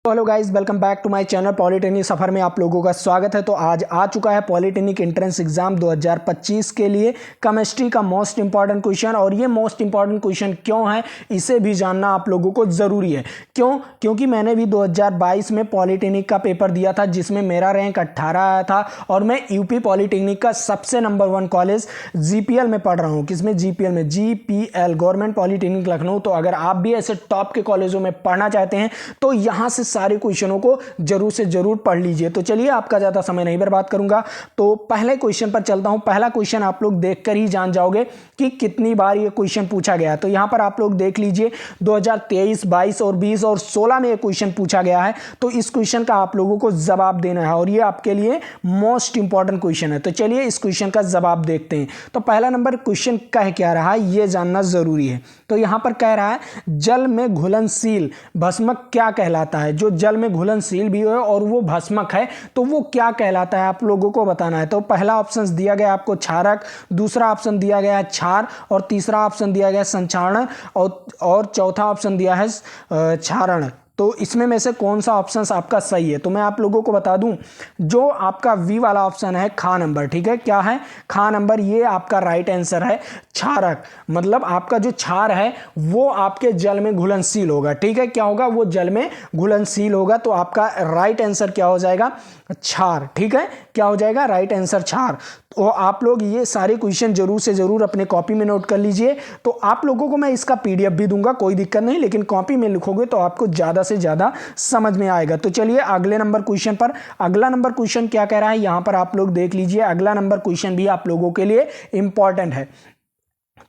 Hello guys, welcome back to my channel. Polytechnic सफ़र में आप लोगों का स्वागत है। तो आज आ चुका है पॉलिटेक्निक एंट्रेंस एग्जाम 2025 के लिए केमिस्ट्री का मोस्ट इंपॉर्टेंट क्वेश्चन। और ये मोस्ट इंपॉर्टेंट क्वेश्चन क्यों है, इसे भी जानना आप लोगों को ज़रूरी है। क्योंकि मैंने भी 2022 में पॉलिटेक्निक का पेपर दिया था, जिसमें मेरा रैंक 18 आया था और मैं यूपी पॉलिटेक्निक का सबसे नंबर 1 कॉलेज जीपीएल में पढ़ रहा हूँ। किसमें? जीपीएल में, जीपीएल गवर्नमेंट पॉलिटेक्निक लखनऊ। तो अगर आप भी ऐसे टॉप के कॉलेजों में पढ़ना चाहते हैं तो यहाँ से सारे क्वेश्चनों को जरूर से जरूर पढ़ लीजिए। तो चलिए, आपका ज़्यादा समय नहीं बर्बाद करूंगा, तो पहले क्वेश्चन पर चलता हूं। पहला क्वेश्चन आप लोग देखकर ही जान जाओगे कि कितनी बार ये क्वेश्चन पूछा गया है। तो यहां पर आप लोग देख लीजिए, 2023, 22 और 20 और 16 में ये क्वेश्चन पूछा गया है। तो इस क्वेश्चन का आप लोगों को जवाब देना है और ये आपके लिए मोस्ट इंपॉर्टेंट क्वेश्चन है। तो चलिए, इस क्वेश्चन का जवाब देखते हैं। तो पहला नंबर क्वेश्चन कह क्या रहा है, ये जानना जरूरी है। तो यहां पर कह रहा है, जल में घुलनशील भस्मक क्या कहलाता है? जो जल में घुलनशील भी है और वो भस्मक है, तो वो क्या कहलाता है, आप लोगों को बताना है। तो पहला ऑप्शन दिया गया आपको क्षारक, दूसरा ऑप्शन दिया गया है क्षार, और तीसरा ऑप्शन दिया गया संक्षारण, और चौथा ऑप्शन दिया है क्षारण। तो इसमें में से कौन सा ऑप्शन आपका सही है? तो मैं आप लोगों को बता दूं, जो आपका वी वाला ऑप्शन है, खा नंबर, ठीक है, क्या है? खा नंबर, ये आपका राइट आंसर है। क्षारक मतलब आपका जो क्षार है वो आपके जल में घुलनशील होगा, ठीक है। क्या होगा? वो जल में घुलनशील होगा। तो आपका राइट आंसर क्या हो जाएगा? क्षार, ठीक है। क्या हो जाएगा? राइट आंसर क्षार। तो आप लोग ये सारे क्वेश्चन जरूर से जरूर अपने कॉपी में नोट कर लीजिए। तो आप लोगों को मैं इसका पीडीएफ भी दूंगा, कोई दिक्कत नहीं, लेकिन कॉपी में लिखोगे तो आपको ज़्यादा से ज़्यादा समझ में आएगा। तो चलिए अगले नंबर क्वेश्चन पर। अगला नंबर क्वेश्चन क्या कह रहा है, यहाँ पर आप लोग देख लीजिए। अगला नंबर क्वेश्चन भी आप लोगों के लिए इंपॉर्टेंट है।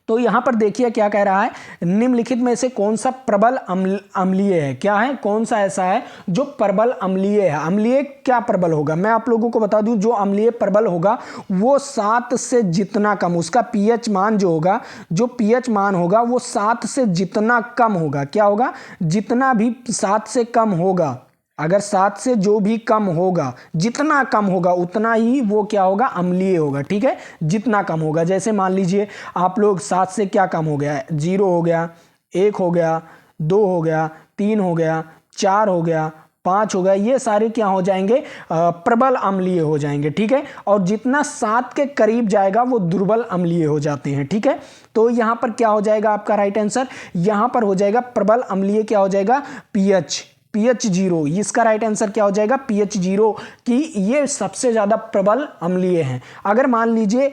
तो यहां पर देखिए क्या कह रहा है, निम्नलिखित में से कौन सा प्रबल अम्लीय है? क्या है? कौन सा ऐसा है जो प्रबल अम्लीय है? अम्लीय क्या प्रबल होगा? मैं आप लोगों को बता दूं, जो अम्लीय प्रबल होगा वो 7 से जितना कम, उसका पीएच मान जो होगा, जो पीएच मान होगा वो 7 से जितना कम होगा। क्या होगा? जितना भी 7 से कम होगा, अगर 7 से जो भी कम होगा, जितना कम होगा उतना ही वो क्या होगा? अम्लीय होगा, ठीक है। जितना कम होगा, जैसे मान लीजिए आप लोग 7 से क्या कम हो गया? 0 हो गया, 1 हो गया, 2 हो गया, 3 हो गया, 4 हो गया, 5 हो गया, ये सारे क्या हो जाएंगे? प्रबल अम्लीय हो जाएंगे, ठीक है। और जितना 7 के करीब जाएगा वो दुर्बल अम्लीय हो जाते हैं, ठीक है। तो यहां पर क्या हो जाएगा आपका राइट आंसर? यहां पर हो जाएगा प्रबल अम्लीय, क्या हो जाएगा? पीएच 0। इसका राइट आंसर क्या हो जाएगा? पीएच 0 कि ये सबसे ज्यादा प्रबल अम्लीय हैं। अगर मान लीजिए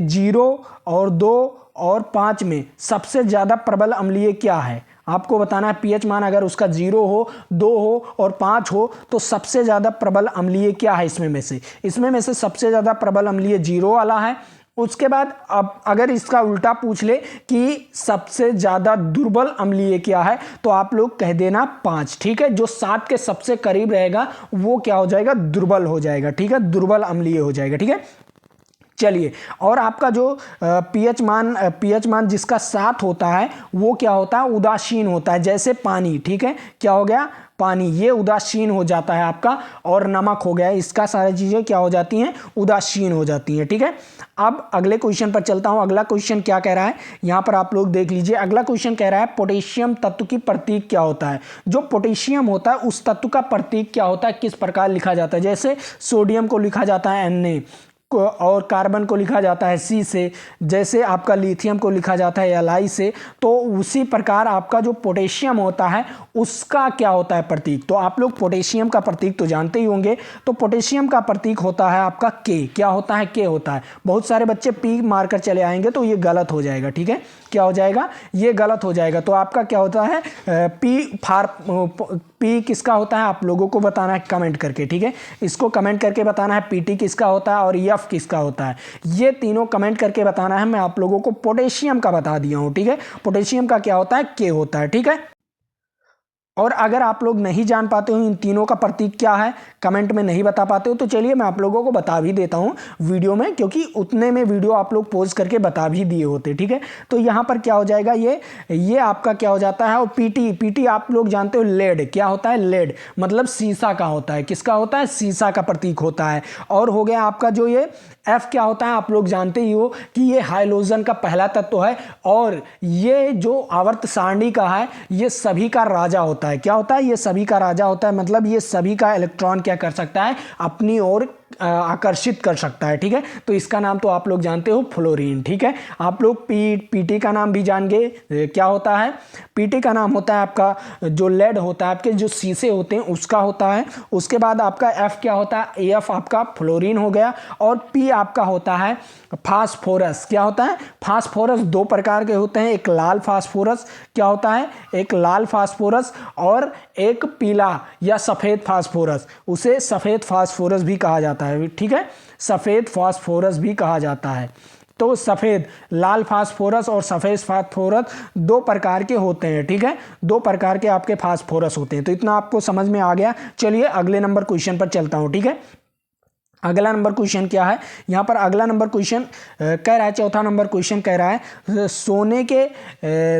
0 और 2 और 5 में सबसे ज्यादा प्रबल अम्लीय क्या है, आपको बताना है। पीएच मान अगर उसका 0 हो, 2 हो और 5 हो, तो सबसे ज्यादा प्रबल अम्लीय क्या है इसमें में से? इसमें में से सबसे ज्यादा प्रबल अम्लीय 0 वाला है। उसके बाद अब अगर इसका उल्टा पूछ ले कि सबसे ज्यादा दुर्बल अम्लीय क्या है, तो आप लोग कह देना 5, ठीक है। जो 7 के सबसे करीब रहेगा वो क्या हो जाएगा? दुर्बल हो जाएगा, ठीक है। दुर्बल अम्लीय हो जाएगा, ठीक है। चलिए, और आपका जो पीएच मान जिसका 7 होता है वो क्या होता है? उदासीन होता है, जैसे पानी, ठीक है। क्या हो गया? पानी, ये उदासीन हो जाता है आपका। और नमक हो गया, इसका सारी चीजें क्या हो जाती हैं? उदासीन हो जाती हैं, ठीक है। अब अगले क्वेश्चन पर चलता हूं। अगला क्वेश्चन क्या कह रहा है, यहां पर आप लोग देख लीजिए। अगला क्वेश्चन कह रहा है, पोटेशियम तत्व की प्रतीक क्या होता है? जो पोटेशियम होता है उस तत्व का प्रतीक क्या होता है, किस प्रकार लिखा जाता है? जैसे सोडियम को लिखा जाता है Na और कार्बन को लिखा जाता है C से, जैसे आपका लिथियम को लिखा जाता है Li से। तो उसी प्रकार आपका जो पोटेशियम होता है उसका क्या होता है प्रतीक? तो आप लोग पोटेशियम का प्रतीक तो जानते ही होंगे। तो पोटेशियम का प्रतीक होता है आपका K। क्या होता है? K होता है। बहुत सारे बच्चे P मारकर चले आएंगे तो ये गलत हो जाएगा, ठीक है। क्या हो जाएगा? ये गलत हो जाएगा। तो आपका क्या होता है? P किसका होता है आप लोगों को बताना है कमेंट करके, ठीक है। इसको कमेंट करके बताना है PT किसका होता है और F किसका होता है, ये तीनों कमेंट करके बताना है। मैं आप लोगों को पोटेशियम का बता दिया हूं, ठीक है। पोटेशियम का क्या होता है? K होता है, ठीक है। और अगर आप लोग नहीं जान पाते हो इन तीनों का प्रतीक क्या है, कमेंट में नहीं बता पाते हो, तो चलिए मैं आप लोगों को बता भी देता हूं वीडियो में, क्योंकि उतने में वीडियो आप लोग पोज करके बता भी दिए होते, ठीक है। तो यहां पर क्या हो जाएगा, ये आपका क्या हो जाता है। और पीटी आप लोग जानते हो, लेड। क्या होता है? लेड मतलब शीशा का होता है। किसका होता है? शीशा का प्रतीक होता है। और हो गया आपका जो ये एफ क्या होता है, आप लोग जानते ही हो कि ये हाइड्रोजन का पहला तत्व है और ये जो आवर्त सारणी का है ये सभी का राजा होता होता है। क्या होता है? ये सभी का राजा होता है, मतलब ये सभी का इलेक्ट्रॉन क्या कर सकता है? अपनी ओर आकर्षित कर सकता है। ठीक है, तो इसका नाम तो आप लोग जानते हो, फ्लोरीन। ठीक है, आप लोग पीटी का नाम भी जान गए। क्या होता है? पीटी का नाम होता है आपका जो लेड होता है, आपके जो शीशे होते हैं उसका होता है। उसके बाद आपका एफ क्या होता है? एफ आपका फ्लोरीन हो गया। और पी आपका होता है फास्फोरस। क्या होता है? फास्फोरस दो प्रकार के होते हैं, एक लाल फास्फोरस, क्या होता है? एक लाल फास्फोरस और एक पीला या सफ़ेद फास्फोरस, उसे सफ़ेद फास्फोरस भी कहा जाता है। ठीक है, सफ़ेद फास्फोरस भी कहा जाता है। तो सफ़ेद, लाल फास्फोरस और सफ़ेद फास्फोरस दो प्रकार के होते हैं। ठीक है, दो प्रकार के आपके फास्फोरस होते हैं। तो इतना आपको समझ में आ गया। चलिए अगले नंबर क्वेश्चन पर चलता हूँ। ठीक है, अगला नंबर क्वेश्चन क्या है? यहाँ पर अगला नंबर क्वेश्चन कह रहा है, चौथा नंबर क्वेश्चन कह रहा है सोने के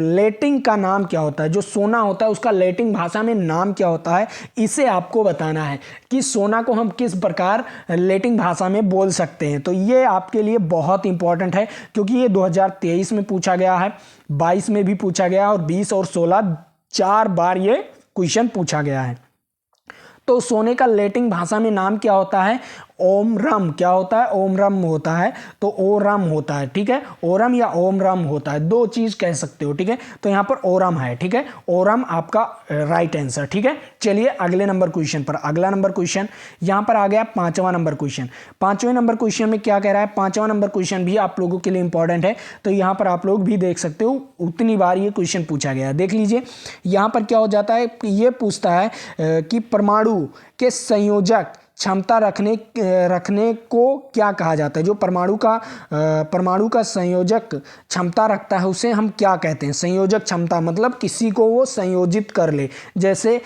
लैटिन का नाम क्या होता है? जो सोना होता है उसका लैटिन भाषा में नाम क्या होता है? इसे आपको बताना है कि सोना को हम किस प्रकार लैटिन भाषा में बोल सकते हैं। तो ये आपके लिए बहुत इंपॉर्टेंट है, क्योंकि ये 2023 में पूछा गया है, 22 में भी पूछा गया और 20 और 16 4 बार ये क्वेश्चन पूछा गया है। तो सोने का लैटिन भाषा में नाम क्या होता है? ओमरम। क्या होता है? ओमरम होता है। तो ओरम होता है। ठीक है, ओरम या ओमरम होता है, दो चीज कह सकते हो। ठीक है, तो यहाँ पर ओरम है। ठीक है, ओरम आपका राइट आंसर। ठीक है, चलिए अगले नंबर क्वेश्चन पर। अगला नंबर क्वेश्चन यहाँ पर आ गया पांचवा नंबर क्वेश्चन। पांचवें नंबर क्वेश्चन में क्या कह रहा है? पांचवा नंबर क्वेश्चन भी आप लोगों के लिए इंपॉर्टेंट है, तो यहाँ पर आप लोग भी देख सकते हो, उतनी बार ये क्वेश्चन पूछा गया है। देख लीजिए, यहाँ पर क्या हो जाता है, ये पूछता है कि परमाणु के संयोजक क्षमता रखने को क्या कहा जाता है? जो परमाणु का संयोजक क्षमता रखता है उसे हम क्या कहते हैं? संयोजक क्षमता मतलब किसी को वो संयोजित कर ले। जैसे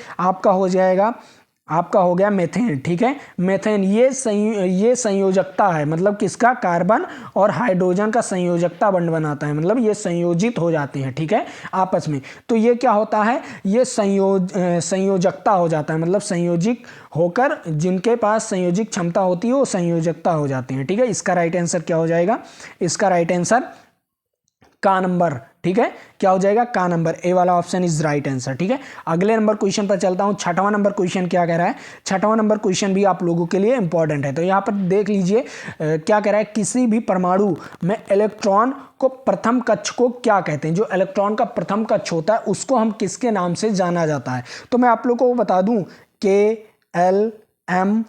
आपका हो गया मेथेन। ठीक है, मेथेन ये संयोजकता है, मतलब किसका? कार्बन और हाइड्रोजन का संयोजकता बंध बनाता है, मतलब ये संयोजित हो जाते हैं। ठीक है, आपस में। तो ये क्या होता है? ये संयोजकता हो जाता है, मतलब संयोजित होकर जिनके पास संयोजित क्षमता होती है वो संयोजकता हो जाते हैं। ठीक है, इसका राइट आंसर क्या हो जाएगा? इसका राइट आंसर का नंबर। ठीक है, क्या हो जाएगा? का नंबर, ए वाला ऑप्शन इज राइट आंसर। ठीक है, अगले नंबर क्वेश्चन पर चलता हूं। छठवां नंबर क्वेश्चन क्या कह रहा है? छठवां नंबर क्वेश्चन भी आप लोगों के लिए इंपॉर्टेंट है। तो यहाँ पर देख लीजिए क्या कह रहा है, किसी भी परमाणु में इलेक्ट्रॉन को प्रथम कक्ष को क्या कहते हैं? जो इलेक्ट्रॉन का प्रथम कक्ष होता है उसको हम किसके नाम से जाना जाता है? तो मैं आप लोगों को बता दूं, KLMN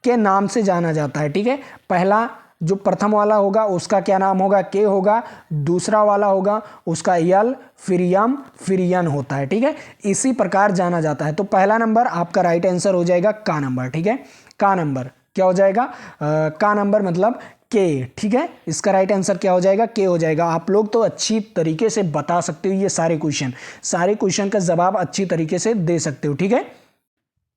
के नाम से जाना जाता है। ठीक है, पहला जो प्रथम वाला होगा उसका क्या नाम होगा? के होगा। दूसरा वाला होगा उसका यल, फिर यम, फिर यन होता है। ठीक है, इसी प्रकार जाना जाता है। तो पहला नंबर आपका राइट आंसर हो जाएगा का नंबर। ठीक है, का नंबर क्या हो जाएगा? का नंबर मतलब के। ठीक है, इसका राइट आंसर क्या हो जाएगा? के हो जाएगा। आप लोग तो अच्छी तरीके से बता सकते हो, ये सारे क्वेश्चन का जवाब अच्छी तरीके से दे सकते हो। ठीक है,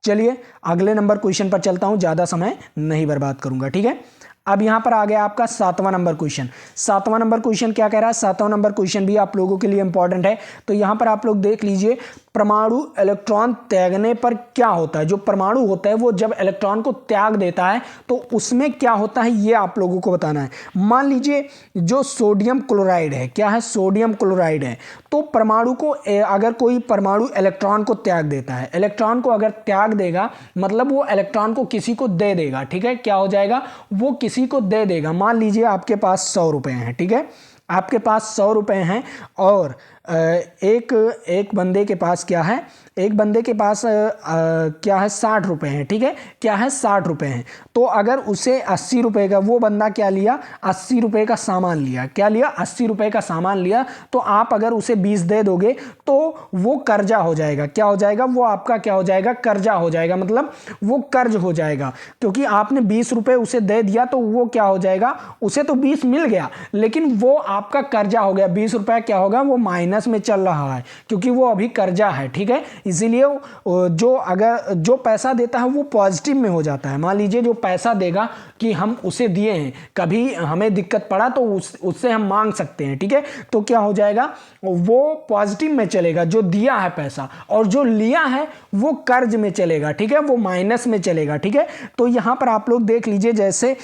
चलिए अगले नंबर क्वेश्चन पर चलता हूं, ज्यादा समय नहीं बर्बाद करूंगा। ठीक है, अब यहां पर आ गया आपका सातवां नंबर क्वेश्चन। सातवां नंबर क्वेश्चन क्या कह रहा है? सातवां नंबर क्वेश्चन भी आप लोगों के लिए इंपॉर्टेंट है। तो यहां पर आप लोग देख लीजिए, परमाणु इलेक्ट्रॉन त्यागने पर क्या होता है? जो परमाणु होता है वो जब इलेक्ट्रॉन को त्याग देता है तो उसमें क्या होता है, ये आप लोगों को बताना है। मान लीजिए जो सोडियम क्लोराइड है, क्या है? सोडियम क्लोराइड है। तो परमाणु को अगर कोई परमाणु इलेक्ट्रॉन को त्याग देता है, इलेक्ट्रॉन को अगर त्याग देगा मतलब वो इलेक्ट्रॉन को किसी को दे देगा। ठीक है, क्या हो जाएगा? वो किसी को दे देगा। मान लीजिए आपके पास 100 रुपए हैं। ठीक है, आपके पास 100 रुपए हैं और एक बंदे के पास क्या है? एक बंदे के पास क्या है? 60 रुपए हैं। ठीक है, क्या है? 60 रुपए हैं। तो अगर उसे 80 रुपए का, वो बंदा क्या लिया? 80 रुपए का सामान लिया। क्या लिया? 80 रुपए का सामान लिया। तो आप अगर उसे 20 दे दोगे तो वो कर्जा हो जाएगा। क्या हो जाएगा? वो आपका क्या हो जाएगा? कर्जा हो जाएगा, मतलब वो कर्ज हो जाएगा, क्योंकि आपने 20 रुपए उसे दे दिया तो वो क्या हो जाएगा? उसे तो 20 मिल गया लेकिन वो आपका कर्जा हो गया। 20 रुपया क्या होगा? वो माइनस में चल रहा है, क्योंकि वो अभी कर्जा है। ठीक है, इसीलिए जो पैसा देता है वो पॉजिटिव में हो जाता है। मान लीजिए जो पैसा देगा कि हम उसे दिए हैं, कभी हमें दिक्कत पड़ा तो उससे हम मांग सकते हैं। ठीक है, तो क्या हो जाएगा? वो पॉजिटिव में चलेगा जो दिया है पैसा, और जो लिया है वो कर्ज में चलेगा। ठीक है, वो माइनस में चलेगा। ठीक है, तो यहां पर आप लोग देख लीजिए, जैसे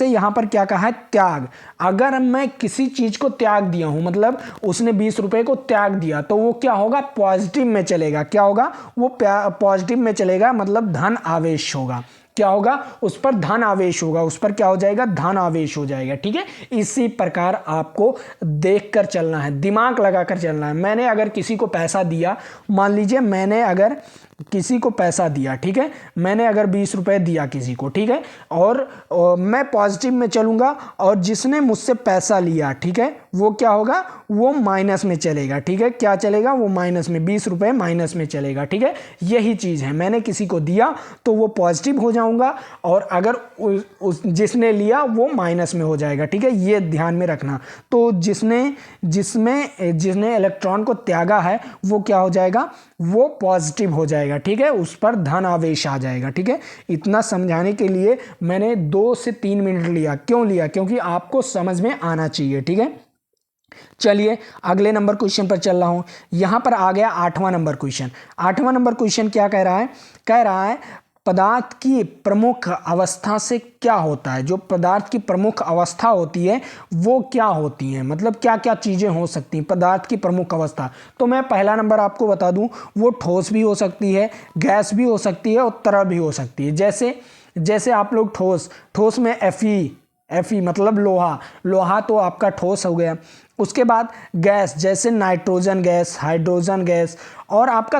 यहां पर क्या कहा है? त्याग। अगर मैं किसी चीज को त्याग दिया हूं, मतलब उसने 20 रुपए को त्याग दिया तो वो क्या होगा, पॉजिटिव में चलेगा। क्या होगा, वो पॉजिटिव में चलेगा, मतलब धन आवेश होगा। क्या होगा, उस पर धन आवेश होगा, उस पर क्या हो जाएगा, धन आवेश हो जाएगा। ठीक है, इसी प्रकार आपको देखकर चलना है, दिमाग लगाकर चलना है। मैंने अगर किसी को पैसा दिया, मान लीजिए मैंने अगर किसी को पैसा दिया, ठीक है, मैंने अगर 20 रुपए दिया किसी को, ठीक है, और मैं पॉजिटिव में चलूंगा, और जिसने मुझसे पैसा लिया, ठीक है, वो क्या होगा, वो माइनस में चलेगा। ठीक है, क्या चलेगा, वो माइनस में, 20 रुपए माइनस में चलेगा। ठीक है, यही चीज़ है, मैंने किसी को दिया तो वो पॉजिटिव हो जाऊंगा, और अगर जिसने लिया वो माइनस में हो जाएगा। ठीक है, ये ध्यान में रखना। तो जिसने इलेक्ट्रॉन को त्यागा है वो क्या हो जाएगा, वो पॉजिटिव हो जाएगा। ठीक है, उस पर धन आवेश आ जाएगा। ठीक है, इतना समझाने के लिए मैंने 2 से 3 मिनट लिया। क्यों लिया, क्योंकि आपको समझ में आना चाहिए। ठीक है, चलिए अगले नंबर क्वेश्चन पर चल रहा हूं। यहां पर आ गया 8वां नंबर क्वेश्चन। 8वां नंबर क्वेश्चन क्या कह रहा है, कह रहा है पदार्थ की प्रमुख अवस्था से क्या होता है। जो पदार्थ की प्रमुख अवस्था होती है वो क्या होती है, मतलब क्या क्या चीज़ें हो सकती हैं पदार्थ की प्रमुख अवस्था। तो मैं पहला नंबर आपको बता दूं, वो ठोस भी हो सकती है, गैस भी हो सकती है, और तरल भी हो सकती है। जैसे आप लोग ठोस में Fe मतलब लोहा तो आपका ठोस हो गया। उसके बाद गैस, जैसे नाइट्रोजन गैस, हाइड्रोजन गैस, और आपका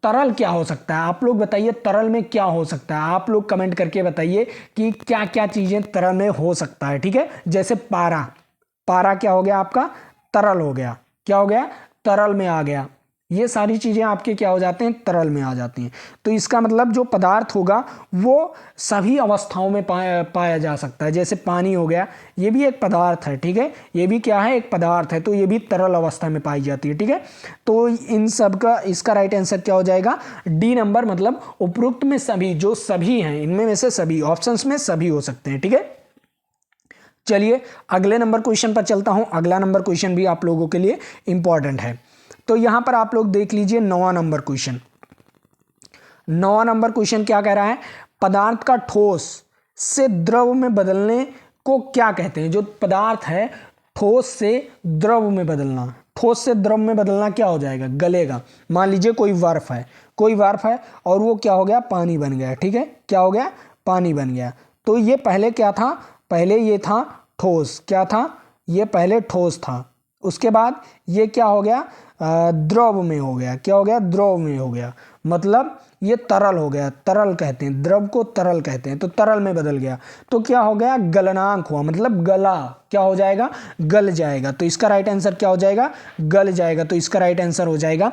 तरल क्या हो सकता है, आप लोग बताइए तरल में क्या हो सकता है। आप लोग कमेंट करके बताइए कि क्या क्या चीज़ें तरल में हो सकता है। ठीक है, जैसे पारा क्या हो गया, आपका तरल हो गया। क्या हो गया, तरल में आ गया। ये सारी चीज़ें आपके क्या हो जाते हैं, तरल में आ जाती हैं। तो इसका मतलब जो पदार्थ होगा वो सभी अवस्थाओं में पाया जा सकता है। जैसे पानी हो गया, ये भी एक पदार्थ है। ठीक है, ये भी क्या है, एक पदार्थ है, तो ये भी तरल अवस्था में पाई जाती है। ठीक है, तो इन सब का इसका राइट आंसर क्या हो जाएगा, डी नंबर, मतलब उपरोक्त में सभी, जो सभी हैं इनमें में से सभी ऑप्शंस में सभी हो सकते हैं। ठीक है, चलिए अगले नंबर क्वेश्चन पर चलता हूं। अगला नंबर क्वेश्चन भी आप लोगों के लिए इंपॉर्टेंट है। तो यहां पर आप लोग देख लीजिए 9वां नंबर क्वेश्चन। 9वां नंबर क्वेश्चन क्या कह रहा है, पदार्थ का ठोस से द्रव में बदलने को क्या कहते हैं। जो पदार्थ है ठोस से द्रव में बदलना, ठोस से द्रव में बदलना क्या हो जाएगा, गलेगा। मान लीजिए कोई बर्फ है और वो क्या हो गया, पानी बन गया। ठीक है, क्या हो गया, पानी बन गया। तो ये पहले क्या था, पहले ये था ठोस, क्या था, ये पहले ठोस था। उसके बाद ये क्या हो गया, द्रव में हो गया। क्या हो गया, द्रव में हो गया, मतलब ये तरल हो गया। तरल कहते हैं, द्रव को तरल कहते हैं, तो तरल में बदल गया। तो क्या हो गया, गलनांक हुआ, मतलब गला, क्या हो जाएगा, गल जाएगा। तो इसका राइट आंसर क्या हो जाएगा, गल जाएगा। तो इसका राइट आंसर हो जाएगा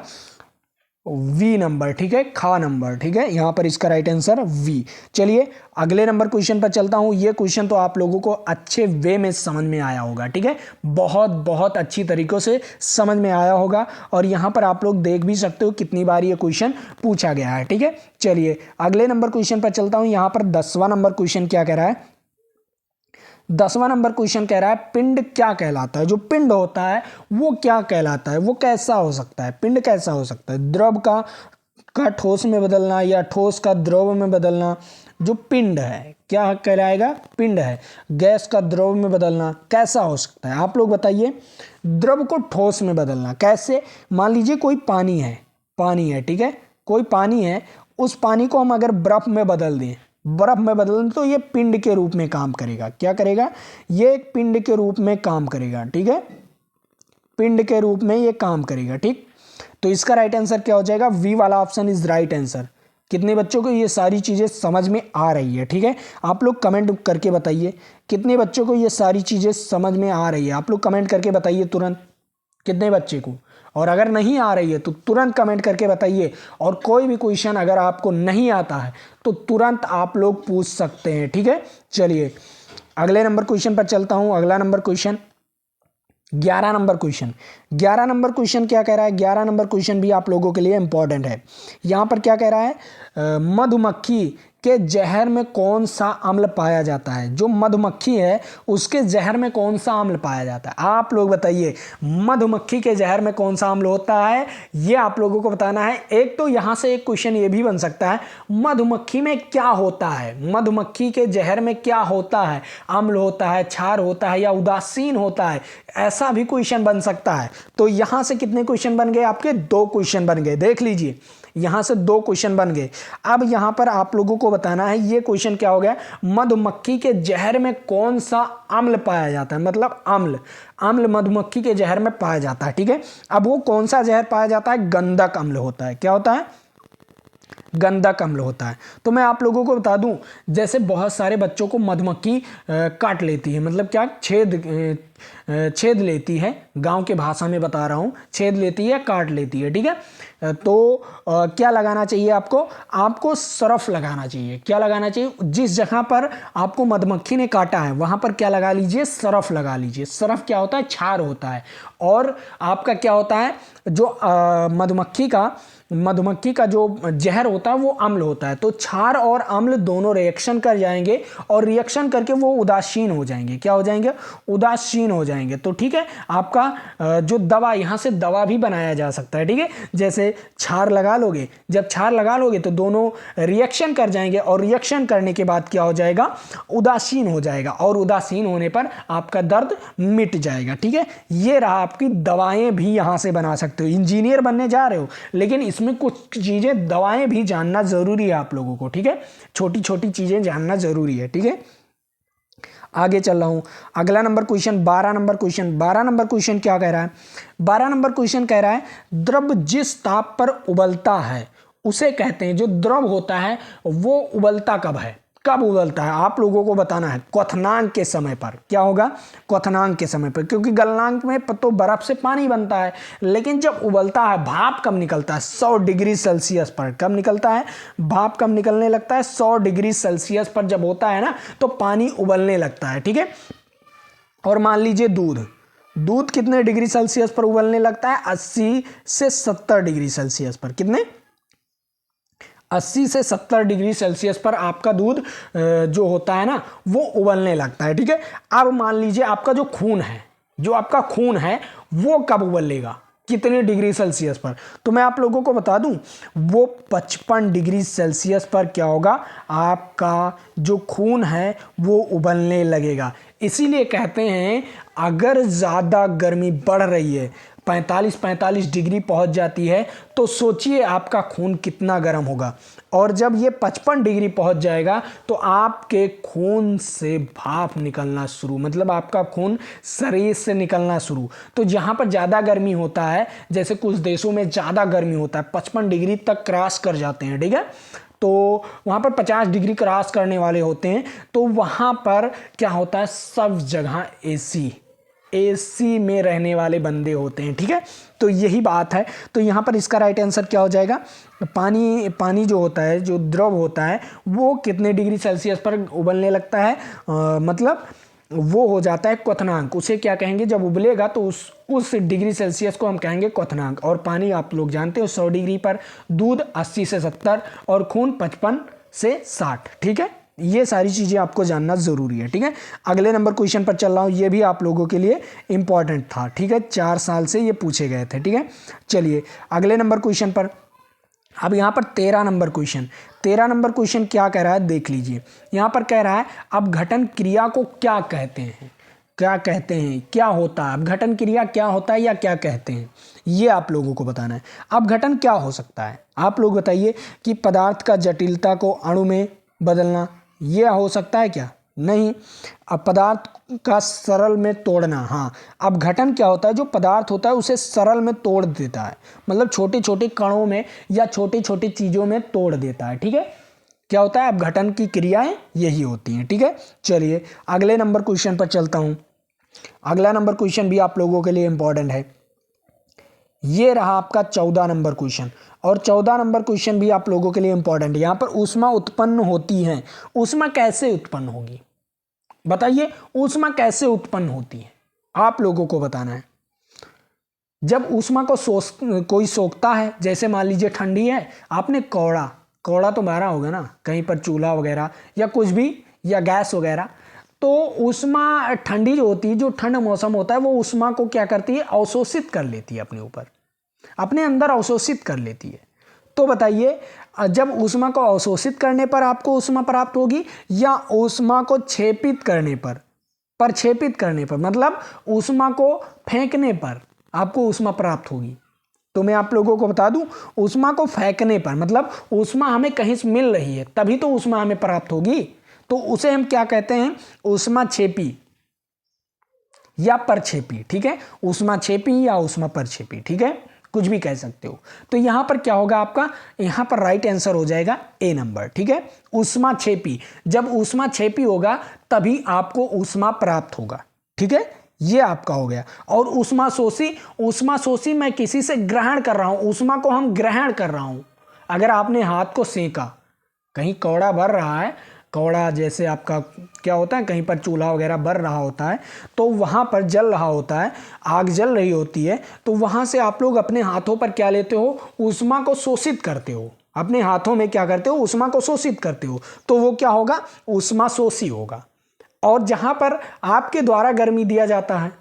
वी नंबर। ठीक है, खा नंबर। ठीक है, यहां पर इसका राइट आंसर वी। चलिए अगले नंबर क्वेश्चन पर चलता हूं। ये क्वेश्चन तो आप लोगों को अच्छे वे में समझ में आया होगा। ठीक है, बहुत बहुत अच्छी तरीकों से समझ में आया होगा, और यहां पर आप लोग देख भी सकते हो कितनी बार ये क्वेश्चन पूछा गया है। ठीक है, चलिए अगले नंबर क्वेश्चन पर चलता हूं। यहां पर 10वां नंबर क्वेश्चन क्या कह रहा है, 10वां नंबर क्वेश्चन कह रहा है पिंड क्या कहलाता है। जो पिंड होता है वो क्या कहलाता है, वो कैसा हो सकता है, पिंड कैसा हो सकता है, द्रव का ठोस में बदलना या ठोस का द्रव में बदलना। जो पिंड है क्या कहलाएगा, पिंड है। गैस का द्रव में बदलना कैसा हो सकता है, आप लोग बताइए। द्रव को ठोस में बदलना कैसे, मान लीजिए कोई पानी है, ठीक है, कोई पानी है, उस पानी को हम अगर बर्फ में बदल दें, तो ये पिंड के रूप में काम करेगा। क्या करेगा, ये एक पिंड के रूप में काम करेगा। ठीक है, पिंड के रूप में ये काम करेगा। ठीक, तो इसका राइट आंसर क्या हो जाएगा, वी वाला ऑप्शन इज राइट आंसर। कितने बच्चों को ये सारी चीज़ें समझ में आ रही है। ठीक है, आप लोग कमेंट करके बताइए कितने बच्चों को ये सारी चीज़ें समझ में आ रही है। आप लोग कमेंट करके बताइए तुरंत कितने बच्चे को, और अगर नहीं आ रही है तो तुरंत कमेंट करके बताइए। और कोई भी क्वेश्चन अगर आपको नहीं आता है तो तुरंत आप लोग पूछ सकते हैं। ठीक है, चलिए अगले नंबर क्वेश्चन पर चलता हूं। अगला number question 11 number question. 11 number question क्या कह रहा है, 11 नंबर क्वेश्चन भी आप लोगों के लिए इंपॉर्टेंट है। यहां पर क्या कह रहा है, मधुमक्खी के जहर में कौन सा अम्ल पाया जाता है? जो मधुमक्खी है उसके जहर में कौन सा अम्ल पाया जाता है? आप लोग बताइए, मधुमक्खी के जहर में कौन सा अम्ल होता है, ये आप लोगों को बताना है। एक तो यहां से एक क्वेश्चन ये भी बन सकता है, मधुमक्खी में क्या होता है, मधुमक्खी के जहर में क्या होता है, अम्ल होता है, क्षार होता है या उदासीन होता है, ऐसा भी क्वेश्चन बन सकता है। तो यहां से कितने क्वेश्चन बन गए आपके? 2 क्वेश्चन बन गए। देख लीजिए, यहां से 2 क्वेश्चन बन गए। अब यहां पर आप लोगों को बताना है, ये क्वेश्चन क्या हो गया, मधुमक्खी के जहर में कौन सा अम्ल पाया जाता है, मतलब अम्ल मधुमक्खी के जहर में पाया जाता है। ठीक है, अब वो कौन सा जहर पाया जाता है? गंधक अम्ल होता है। क्या होता है? गंधक अम्ल होता है। तो मैं आप लोगों को बता दूं, जैसे बहुत सारे बच्चों को मधुमक्खी काट लेती है, मतलब क्या, छेद लेती है, गांव के भाषा में बता रहा हूं, छेद लेती है, काट लेती है। ठीक है, तो क्या लगाना चाहिए आपको? आपको सरफ लगाना चाहिए। क्या लगाना चाहिए? जिस जगह पर आपको मधुमक्खी ने काटा है वहां पर क्या लगा लीजिए? सरफ लगा लीजिए। सरफ क्या होता है? क्षार होता है। और आपका क्या होता है, जो मधुमक्खी का जो जहर होता है वो अम्ल होता है। तो क्षार और अम्ल दोनों रिएक्शन कर जाएंगे और रिएक्शन करके वो उदासीन हो जाएंगे। क्या हो जाएंगे? उदासीन हो जाएंगे। तो ठीक है, आपका जो दवा, यहां से दवा भी बनाया जा सकता है। ठीक है, जैसे क्षार लगा लोगे, जब क्षार लगा लोगे तो दोनों रिएक्शन कर जाएंगे और रिएक्शन करने के बाद क्या हो जाएगा? उदासीन हो जाएगा, और उदासीन होने पर आपका दर्द मिट जाएगा। ठीक है, ये रहा, आपकी दवाएं भी यहां से बना सकते हो। इंजीनियर बनने जा रहे हो, लेकिन इसमें कुछ चीजें, दवाएं भी जानना जरूरी है आप लोगों को। ठीक है, छोटी छोटी चीजें जानना जरूरी है। ठीक है, आगे चल रहा हूं। अगला number question, 12 number question. 12 number question क्या कह रहा है? 12 नंबर क्वेश्चन कह रहा है, द्रव जिस ताप पर उबलता है उसे कहते हैं, जो द्रव होता है वो उबलता कब है? कब उबलता है? आप लोगों को बताना है। क्वथनांक के समय पर। क्या होगा? क्वथनांक के समय पर, क्योंकि गलनांक में तो बर्फ से पानी बनता है, लेकिन जब उबलता है, भाप कब निकलता है? 100 डिग्री सेल्सियस पर। कब निकलता है भाप? कब निकलने लगता है? 100 डिग्री सेल्सियस पर जब होता है ना, तो पानी उबलने लगता है। ठीक है, और मान लीजिए दूध कितने डिग्री सेल्सियस पर उबलने लगता है? 80 से 70 डिग्री सेल्सियस पर। कितने? 80 से 70 डिग्री सेल्सियस पर आपका दूध जो होता है ना, वो उबलने लगता है। ठीक है, अब मान लीजिए आपका जो खून है वो कब उबलेगा? कितने डिग्री सेल्सियस पर? तो मैं आप लोगों को बता दूं, वो 55 डिग्री सेल्सियस पर क्या होगा? आपका जो खून है वो उबलने लगेगा। इसीलिए कहते हैं, अगर ज़्यादा गर्मी बढ़ रही है, 45 डिग्री पहुंच जाती है, तो सोचिए आपका खून कितना गर्म होगा। और जब ये 55 डिग्री पहुंच जाएगा तो आपके खून से भाप निकलना शुरू, मतलब आपका खून शरीर से निकलना शुरू। तो जहां पर ज़्यादा गर्मी होता है, जैसे कुछ देशों में ज़्यादा गर्मी होता है, 55 डिग्री तक क्रॉस कर जाते हैं। ठीक है, तो वहाँ पर 50 डिग्री क्रॉस करने वाले होते हैं, तो वहाँ पर क्या होता है? सब जगह एसी में रहने वाले बंदे होते हैं। ठीक है, तो यही बात है। तो यहाँ पर इसका राइट आंसर क्या हो जाएगा? पानी जो होता है, जो द्रव होता है, वो कितने डिग्री सेल्सियस पर उबलने लगता है? मतलब वो हो जाता है क्वथनांक। उसे क्या कहेंगे? जब उबलेगा तो उस डिग्री सेल्सियस को हम कहेंगे क्वथनांक। और पानी आप लोग जानते हो 100 डिग्री पर, दूध 80 से 70 और खून 55 से 60। ठीक है, ये सारी चीज़ें आपको जानना ज़रूरी है। ठीक है, अगले नंबर क्वेश्चन पर चल रहा हूँ। ये भी आप लोगों के लिए इंपॉर्टेंट था। ठीक है, 4 साल से ये पूछे गए थे। ठीक है, चलिए अगले नंबर क्वेश्चन पर। अब यहाँ पर 13 नंबर क्वेश्चन क्या कह रहा है? देख लीजिए, यहाँ पर कह रहा है, अपघटन क्रिया को क्या कहते हैं? क्या होता है? अपघटन क्रिया क्या होता है या क्या कहते हैं, ये आप लोगों को बताना है। अपघटन क्या हो सकता है? आप लोग बताइए कि पदार्थ का जटिलता को अणु में बदलना, ये हो सकता है क्या? नहीं। अब पदार्थ का सरल में तोड़ना, हाँ। अपघटन क्या होता है? जो पदार्थ होता है उसे सरल में तोड़ देता है, मतलब छोटे छोटे कणों में या छोटी छोटी चीज़ों में तोड़ देता है। ठीक है, क्या होता है? अपघटन की क्रियाएं यही होती हैं। ठीक है, चलिए अगले नंबर क्वेश्चन पर चलता हूँ। अगला नंबर क्वेश्चन भी आप लोगों के लिए इंपॉर्टेंट है। ये रहा आपका 14 नंबर क्वेश्चन, और 14 नंबर क्वेश्चन भी आप लोगों के लिए इंपॉर्टेंट है। यहाँ पर ऊष्मा उत्पन्न होती है, ऊष्मा कैसे उत्पन्न होगी? बताइए, ऊष्मा कैसे उत्पन्न होती है? आप लोगों को बताना है। जब ऊष्मा को कोई सोखता है, जैसे मान लीजिए ठंडी है, आपने कौड़ा कौड़ा तो बाहर होगा ना, कहीं पर चूल्हा वगैरह या कुछ भी, या गैस वगैरह। तो ऊष्मा ठंडी जो होती है, जो ठंड मौसम होता है, वो ऊष्मा को क्या करती है, अवशोषित कर लेती है अपने ऊपर, अपने अंदर अवशोषित कर लेती है। तो बताइए, जब ऊष्मा को अवशोषित करने पर आपको ऊष्मा प्राप्त होगी, या ऊष्मा को क्षेपित करने पर, प्रक्षेपित करने पर, मतलब ऊष्मा को फेंकने पर आपको ऊष्मा प्राप्त होगी। तो मैं आप लोगों को बता दूं, ऊष्मा को फेंकने पर, मतलब ऊष्मा हमें कहीं से मिल रही है तभी तो ऊष्मा हमें प्राप्त होगी, तो उसे हम क्या कहते हैं, ऊष्मा क्षेपी या परक्षेपी। ठीक है, ऊष्मा क्षेपी या ऊष्मा परक्षेपी, ठीक है, कुछ भी कह सकते हो। तो यहां पर क्या होगा आपका, यहां पर राइट आंसर हो जाएगा ए नंबर। ठीक है, ऊष्मा क्षेपी, जब ऊष्मा क्षेपी होगा तभी आपको ऊष्मा प्राप्त होगा। ठीक है, ये आपका हो गया। और ऊष्मा शोषी, ऊष्मा शोषी मैं किसी से ग्रहण कर रहा हूं, ऊष्मा को हम ग्रहण कर रहा हूं। अगर आपने हाथ को सेका, कहीं कौड़ा भर रहा है, कौड़ा जैसे आपका क्या होता है, कहीं पर चूल्हा वगैरह बर रहा होता है, तो वहाँ पर जल रहा होता है, आग जल रही होती है, तो वहाँ से आप लोग अपने हाथों पर क्या लेते हो, ऊष्मा को शोषित करते हो, अपने हाथों में क्या करते हो, ऊष्मा को शोषित करते हो, तो वो क्या होगा, ऊष्मा शोषी होगा। और जहाँ पर आपके द्वारा गर्मी दिया जाता है,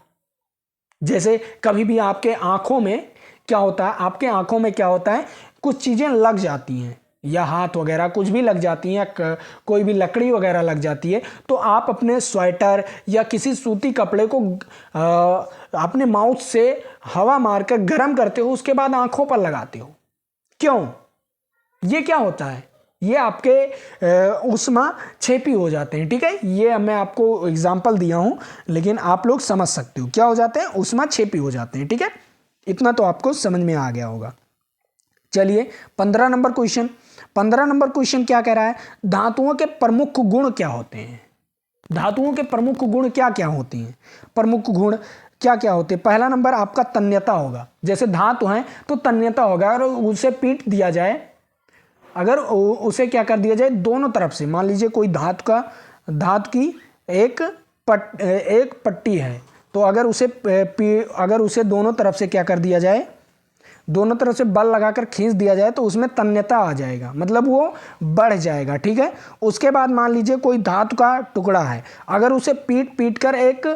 जैसे कभी भी आपके आँखों में क्या होता है, आपके आँखों में क्या होता है, कुछ चीज़ें लग जाती हैं, या हाथ वगैरह कुछ भी लग जाती हैं, कोई भी लकड़ी वगैरह लग जाती है, तो आप अपने स्वेटर या किसी सूती कपड़े को अपने माउथ से हवा मारकर गर्म करते हो, उसके बाद आंखों पर लगाते हो। क्यों? ये क्या होता है, ये आपके ऊष्मा क्षेपी हो जाते हैं। ठीक है, ये मैं आपको एग्जाम्पल दिया हूं, लेकिन आप लोग समझ सकते हो क्या हो जाते हैं, ऊष्मा क्षेपी हो जाते हैं। ठीक है, इतना तो आपको समझ में आ गया होगा। चलिए 15 नंबर क्वेश्चन, 15 नंबर क्वेश्चन क्या कह रहा है, धातुओं के प्रमुख गुण क्या होते हैं, धातुओं के प्रमुख गुण क्या क्या होते हैं, प्रमुख गुण क्या क्या होते हैं। पहला नंबर आपका तन्यता होगा, जैसे धातु है तो तन्यता होगा, अगर उसे पीट दिया जाए, अगर उसे क्या कर दिया जाए दोनों तरफ से, मान लीजिए कोई धातु की एक पट्टी है, तो अगर उसे दोनों तरफ से क्या कर दिया जाए, दोनों तरफ से बल लगाकर खींच दिया जाए, तो उसमें तन्यता आ जाएगा, मतलब वो बढ़ जाएगा। ठीक है, उसके बाद मान लीजिए कोई धातु का टुकड़ा है, अगर उसे पीट कर एक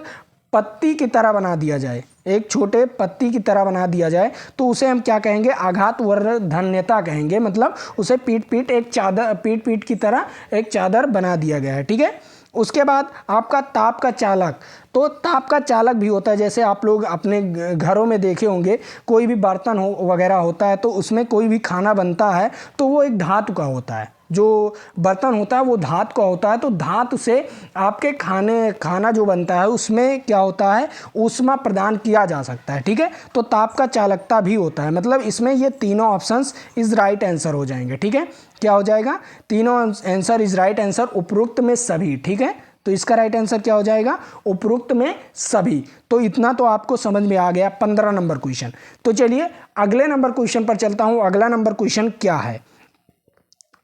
पत्ती की तरह बना दिया जाए, एक छोटे पत्ती की तरह बना दिया जाए, तो उसे हम क्या कहेंगे, आघात वर्धन्यता कहेंगे, मतलब उसे पीट की तरह एक चादर बना दिया गया है। ठीक है, उसके बाद आपका ताप का चालक, तो ताप का चालक भी होता है, जैसे आप लोग अपने घरों में देखे होंगे, कोई भी बर्तन वगैरह होता है, तो उसमें कोई भी खाना बनता है, तो वो एक धातु का होता है, जो बर्तन होता है वो धातु का होता है, तो धातु से आपके खाना जो बनता है उसमें क्या होता है, ऊष्मा प्रदान किया जा सकता है। ठीक है, तो ताप का चालकता भी होता है, मतलब इसमें ये तीनों ऑप्शंस इज राइट आंसर हो जाएंगे। ठीक है, क्या हो जाएगा, तीनों आंसर इज राइट आंसर, उपरोक्त में सभी। ठीक है, तो इसका राइट आंसर क्या हो जाएगा, उपरोक्त में सभी। तो इतना तो आपको समझ में आ गया 15 नंबर क्वेश्चन। तो चलिए अगले नंबर क्वेश्चन पर चलता हूं। अगला नंबर क्वेश्चन क्या है,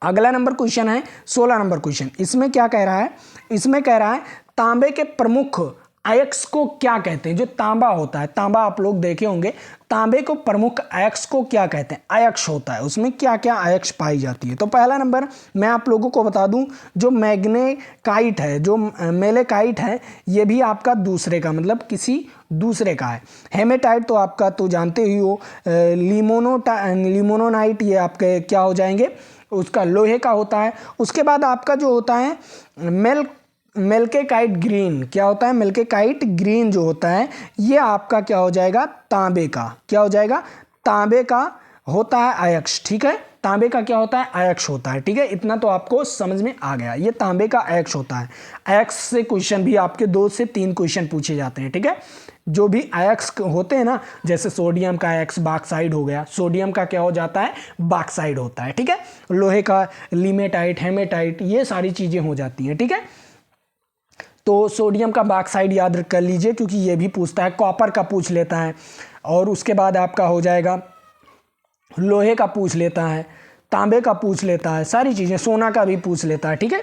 अगला नंबर क्वेश्चन है 16 नंबर क्वेश्चन। इसमें क्या कह रहा है, इसमें कह रहा है तांबे के प्रमुख अयस्क को क्या कहते हैं। जो तांबा होता है, तांबा आप लोग देखे होंगे, तांबे को प्रमुख अयस्क को क्या कहते हैं, अयस्क होता है, उसमें क्या क्या अयस्क पाई जाती है। तो पहला नंबर मैं आप लोगों को बता दूं, जो मैग्नेकाइट है, जो मेलेकाइट है, ये भी आपका दूसरे का, मतलब किसी दूसरे का है। हेमेटाइट तो आपका तो जानते ही हो, लिमोनोनाइट ये आपके क्या हो जाएंगे, उसका लोहे का होता है। उसके बाद आपका जो होता है मेल्केकाइट ग्रीन, क्या होता है, मेल्केकाइट ग्रीन जो होता है, ये आपका क्या हो जाएगा, तांबे का, क्या हो जाएगा, तांबे का होता है अयस्क। ठीक है, तांबे का क्या होता है, अयस्क होता है। ठीक है, इतना तो आपको समझ में आ गया, ये तांबे का अयस्क होता है। अयस्क से क्वेश्चन भी आपके 2 से 3 क्वेश्चन पूछे जाते हैं। ठीक है, जो भी अयस्क होते हैं ना, जैसे सोडियम का अयस्क बाक्साइड हो गया, सोडियम का क्या हो जाता है, बाक्साइड होता है। ठीक है, लोहे का लिमेटाइट, हेमेटाइट, ये सारी चीजें हो जाती हैं। ठीक है, तो सोडियम का बाक्साइड याद कर लीजिए, क्योंकि ये भी पूछता है, कॉपर का पूछ लेता है, और उसके बाद आपका हो जाएगा लोहे का पूछ लेता है, तांबे का पूछ लेता है, सारी चीज़ें, सोना का भी पूछ लेता है। ठीक है,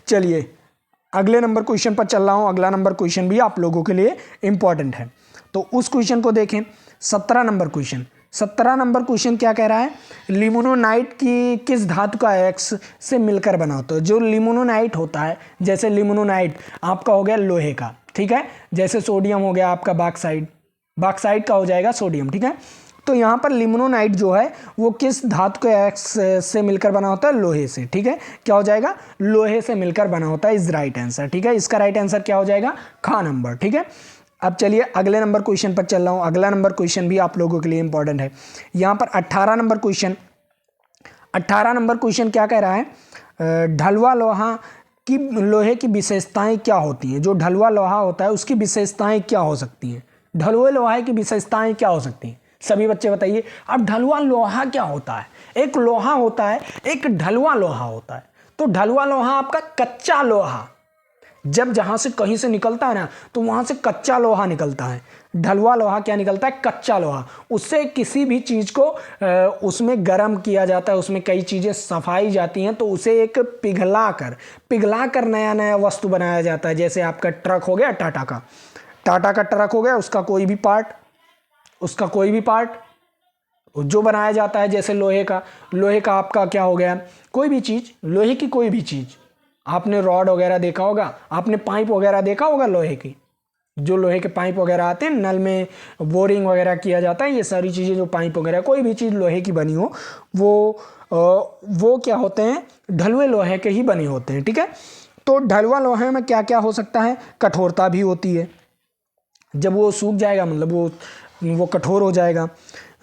चलिए अगले नंबर क्वेश्चन पर चल रहा हूँ। अगला नंबर क्वेश्चन भी आप लोगों के लिए इंपॉर्टेंट है, तो उस क्वेश्चन को देखें। 17 नंबर क्वेश्चन, 17 नंबर क्वेश्चन क्या कह रहा है, लिमोनोनाइट की किस धातु का एक्स से मिलकर बना होता है। जो लिमोनोनाइट होता है, जैसे लिमोनोनाइट आपका हो गया लोहे का, ठीक है, जैसे सोडियम हो गया आपका बॉक्साइट, बॉक्साइट का हो जाएगा सोडियम, ठीक है। तो यहाँ पर लिमोनोनाइट जो है वो किस धातु के एक्स से मिलकर बना होता है, लोहे से, ठीक है। क्या हो जाएगा, लोहे से मिलकर बना होता है, इज राइट आंसर, ठीक है। इसका राइट आंसर क्या हो जाएगा, ख नंबर, ठीक है। अब चलिए अगले नंबर क्वेश्चन पर चल रहा हूँ। अगला नंबर क्वेश्चन भी आप लोगों के लिए इंपॉर्टेंट है। यहाँ पर 18 नंबर क्वेश्चन, 18 नंबर क्वेश्चन क्या कह रहा है, ढलवा लोहा की, लोहे की विशेषताएं क्या होती हैं। जो ढलवा लोहा होता है उसकी विशेषताएं क्या हो सकती हैं, ढलवे लोहे की विशेषताएं क्या हो सकती हैं, सभी बच्चे बताइए। अब ढलवा लोहा क्या होता है, एक लोहा होता है, एक ढलवा लोहा होता है। तो ढलवा लोहा आपका कच्चा लोहा, जब जहां से कहीं से निकलता है ना तो वहां से कच्चा लोहा निकलता है। ढलवा लोहा क्या निकलता है, कच्चा लोहा। उससे किसी भी चीज़ को उसमें गर्म किया जाता है, उसमें कई चीज़ें सफाई जाती हैं, तो उसे एक पिघला कर नया नया वस्तु बनाया जाता है। जैसे आपका ट्रक हो गया टाटा का ट्रक हो गया, उसका कोई भी पार्ट जो बनाया जाता है, जैसे लोहे का आपका क्या हो गया, कोई भी चीज़, लोहे की कोई भी चीज़। आपने रॉड वगैरह देखा होगा, आपने पाइप वगैरह देखा होगा लोहे की, जो लोहे के पाइप वगैरह आते हैं, नल में बोरिंग वगैरह किया जाता है, ये सारी चीज़ें जो पाइप वगैरह, कोई भी चीज़ लोहे की बनी हो, वो क्या होते हैं, ढलवे लोहे के ही बने होते हैं, ठीक है। तो ढलवा लोहे में क्या क्या हो सकता है, कठोरता भी होती है, जब वो सूख जाएगा मतलब वो कठोर हो जाएगा।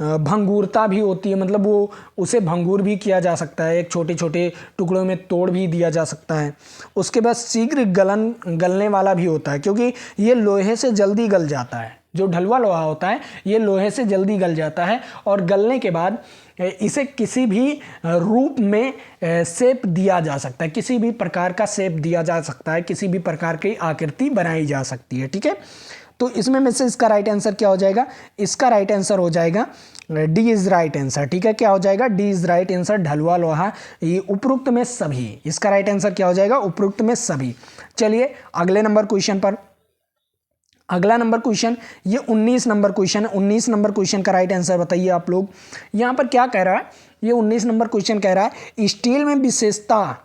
भंगुरता भी होती है, मतलब वो उसे भंगुर भी किया जा सकता है, एक छोटे छोटे टुकड़ों में तोड़ भी दिया जा सकता है। उसके बाद शीघ्र गलने वाला भी होता है, क्योंकि ये लोहे से जल्दी गल जाता है। जो ढलवा लोहा होता है ये लोहे से जल्दी गल जाता है, और गलने के बाद इसे किसी भी रूप में शेप दिया जा सकता है, किसी भी प्रकार का शेप दिया जा सकता है, किसी भी प्रकार की आकृति बनाई जा सकती है, ठीक है। तो इसमें में से इसका राइट आंसर क्या हो जाएगा, इसका राइट आंसर हो जाएगा डी इज राइट आंसर, ठीक है। क्या हो जाएगा, डी इज राइट आंसर, ढलवा लोहा, ये उपरोक्त में सभी, इसका राइट आंसर क्या हो जाएगा, उपरोक्त में सभी। चलिए अगले नंबर क्वेश्चन पर, अगला नंबर क्वेश्चन ये 19 नंबर क्वेश्चन है। 19 नंबर क्वेश्चन का राइट आंसर बताइए आप लोग। यहाँ पर क्या कह रहा है, ये 19 नंबर क्वेश्चन कह रहा है स्टील में विशेषता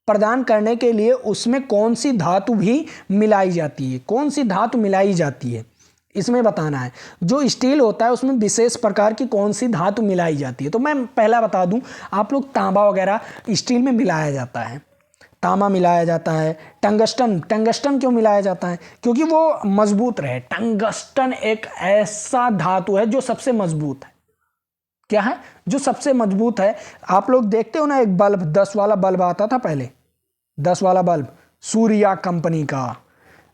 प्रदान करने के लिए उसमें कौन सी धातु भी मिलाई जाती है, कौन सी धातु मिलाई जाती है, इसमें बताना है। जो स्टील होता है उसमें विशेष प्रकार की कौन सी धातु मिलाई जाती है। तो मैं पहला बता दूं आप लोग, तांबा वगैरह स्टील में मिलाया जाता है, तांबा मिलाया जाता है। टंगस्टन क्यों मिलाया जाता है, क्योंकि वो मजबूत रहे। टंगस्टन एक ऐसा धातु है जो सबसे मजबूत है। क्या है, जो सबसे मजबूत है। आप लोग देखते हो ना, एक बल्ब 10 वाला बल्ब आता था पहले, 10 वाला बल्ब, सूर्या कंपनी का।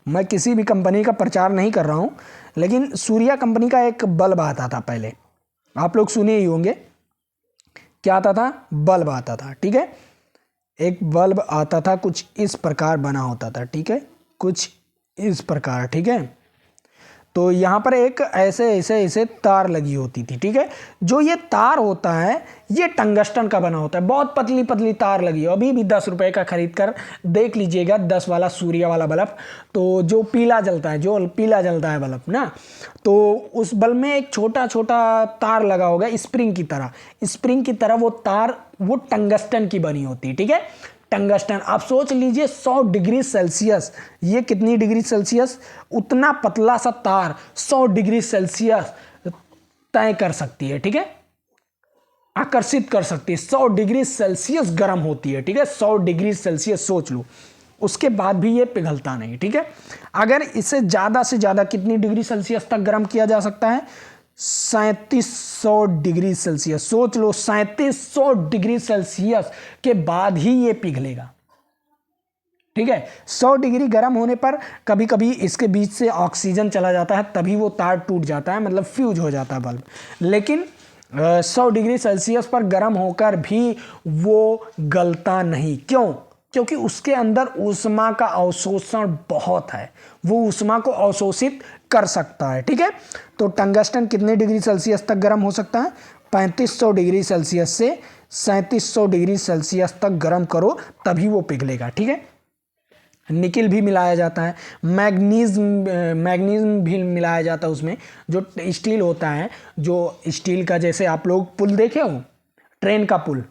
मैं किसी भी कंपनी का प्रचार नहीं कर रहा हूं, लेकिन सूर्या कंपनी का एक बल्ब आता था पहले, आप लोग सुने ही होंगे। क्या आता था, बल्ब आता था, ठीक है। एक बल्ब आता था, कुछ इस प्रकार बना होता था, ठीक है, कुछ इस प्रकार, ठीक है। तो यहाँ पर एक ऐसे तार लगी होती थी, ठीक है। जो ये तार होता है ये टंगस्टन का बना होता है, बहुत पतली पतली तार लगी है। अभी भी 10 रुपये का खरीद कर देख लीजिएगा, 10 वाला सूर्या वाला बल्ब, तो जो पीला जलता है बल्ब ना, तो उस बल्ब में एक छोटा छोटा तार लगा होगा स्प्रिंग की तरह वो तार, वो टंगस्टन की बनी होती है, ठीक है। टंगस्टन, आप सोच लीजिए 100 डिग्री सेल्सियस, ये कितनी डिग्री सेल्सियस, उतना पतला सा तार 100 डिग्री सेल्सियस तय कर सकती है, ठीक है, आकर्षित कर सकती है। 100 डिग्री सेल्सियस गर्म होती है, ठीक है, 100 डिग्री सेल्सियस सोच लो, उसके बाद भी ये पिघलता नहीं, ठीक है। अगर इसे ज़्यादा से ज़्यादा कितनी डिग्री सेल्सियस तक गर्म किया जा सकता है, 3700 डिग्री सेल्सियस, सोच लो 3700 डिग्री सेल्सियस के बाद ही ये पिघलेगा, ठीक है। 100 डिग्री गर्म होने पर कभी कभी इसके बीच से ऑक्सीजन चला जाता है, तभी वो तार टूट जाता है, मतलब फ्यूज हो जाता है बल्ब। लेकिन 100 डिग्री सेल्सियस पर गर्म होकर भी वो गलता नहीं, क्यों, क्योंकि उसके अंदर ऊष्मा का अवशोषण बहुत है, वो ऊष्मा को अवशोषित कर सकता है, ठीक है। तो टंगस्टन कितने डिग्री सेल्सियस तक गर्म हो सकता है, 3500 डिग्री सेल्सियस से 3700 डिग्री सेल्सियस तक गर्म करो, तभी वो पिघलेगा, ठीक है। निकिल भी मिलाया जाता है, मैग्नीज भी मिलाया जाता है उसमें। जो स्टील होता है, जो स्टील का, जैसे आप लोग पुल देखे हो, ट्रेन का पुल,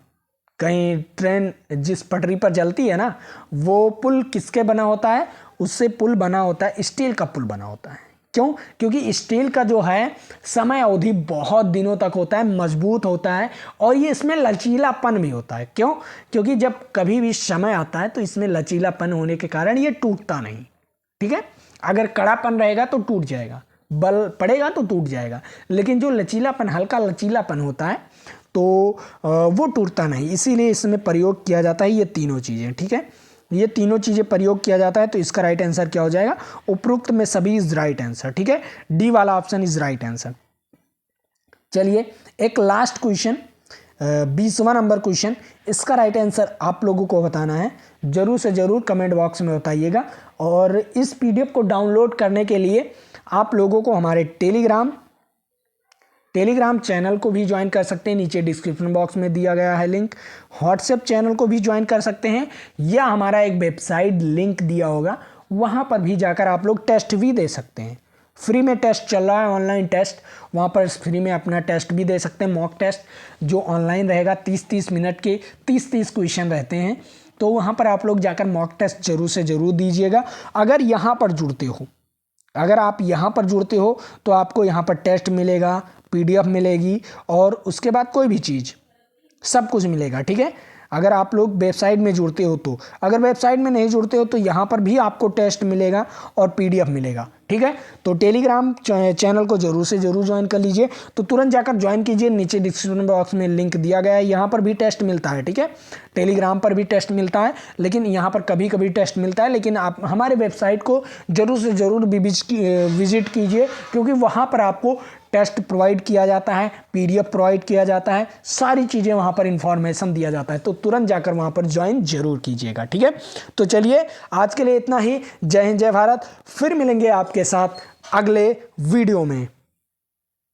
कहीं ट्रेन जिस पटरी पर चलती है ना, वो पुल किसके बना होता है? उससे पुल बना होता है, स्टील का पुल बना होता है। क्यों? क्योंकि स्टील का जो है समय अवधि बहुत दिनों तक होता है, मजबूत होता है, और ये इसमें लचीलापन भी होता है। क्यों? क्योंकि जब कभी भी समय आता है तो इसमें लचीलापन होने के कारण ये टूटता नहीं। ठीक है, अगर कड़ापन रहेगा तो टूट जाएगा, बल पड़ेगा तो टूट जाएगा, लेकिन जो लचीलापन, हल्का लचीलापन होता है तो वो टूटता नहीं, इसीलिए इसमें प्रयोग किया जाता है ये तीनों चीज़ें। ठीक है, ये तीनों चीज़ें प्रयोग किया जाता है, तो इसका राइट आंसर क्या हो जाएगा? उपरोक्त में सभी इज राइट आंसर। ठीक है, डी वाला ऑप्शन इज राइट आंसर। चलिए एक लास्ट क्वेश्चन, 20वां नंबर क्वेश्चन, इसका राइट आंसर आप लोगों को बताना है। जरूर से जरूर कमेंट बॉक्स में बताइएगा। और इस पीडीएफ को डाउनलोड करने के लिए आप लोगों को हमारे टेलीग्राम चैनल को भी ज्वाइन कर सकते हैं, नीचे डिस्क्रिप्शन बॉक्स में दिया गया है लिंक। व्हाट्सएप चैनल को भी ज्वाइन कर सकते हैं, या हमारा एक वेबसाइट लिंक दिया होगा, वहाँ पर भी जाकर आप लोग टेस्ट भी दे सकते हैं। फ्री में टेस्ट चल रहा है, ऑनलाइन टेस्ट, वहाँ पर फ्री में अपना टेस्ट भी दे सकते हैं। मॉक टेस्ट जो ऑनलाइन रहेगा, 30-30 मिनट के 30-30 क्वेश्चन रहते हैं, तो वहाँ पर आप लोग जाकर मॉक टेस्ट जरूर से ज़रूर दीजिएगा। अगर यहाँ पर जुड़ते हो, अगर आप यहाँ पर जुड़ते हो तो आपको यहाँ पर टेस्ट मिलेगा, पीडीएफ मिलेगी, और उसके बाद कोई भी चीज़, सब कुछ मिलेगा। ठीक है, अगर आप लोग वेबसाइट में जुड़ते हो तो, अगर वेबसाइट में नहीं जुड़ते हो तो यहाँ पर भी आपको टेस्ट मिलेगा और पीडीएफ मिलेगा। ठीक है, तो टेलीग्राम चैनल को जरूर से जरूर ज्वाइन कर लीजिए। तो तुरंत जाकर ज्वाइन कीजिए, नीचे डिस्क्रिप्शन बॉक्स में लिंक दिया गया है, यहाँ पर भी टेस्ट मिलता है। ठीक है, टेलीग्राम पर भी टेस्ट मिलता है, लेकिन यहाँ पर कभी कभी टेस्ट मिलता है, लेकिन आप हमारे वेबसाइट को जरूर से जरूर विजिट कीजिए, क्योंकि वहाँ पर आपको टेस्ट प्रोवाइड किया जाता है, पीडीएफ प्रोवाइड किया जाता है, सारी चीज़ें वहाँ पर इंफॉर्मेशन दिया जाता है। तो तुरंत जाकर वहाँ पर ज्वाइन जरूर कीजिएगा। ठीक है, तो चलिए आज के लिए इतना ही। जय हिंद, जय भारत। फिर मिलेंगे आपके साथ अगले वीडियो में।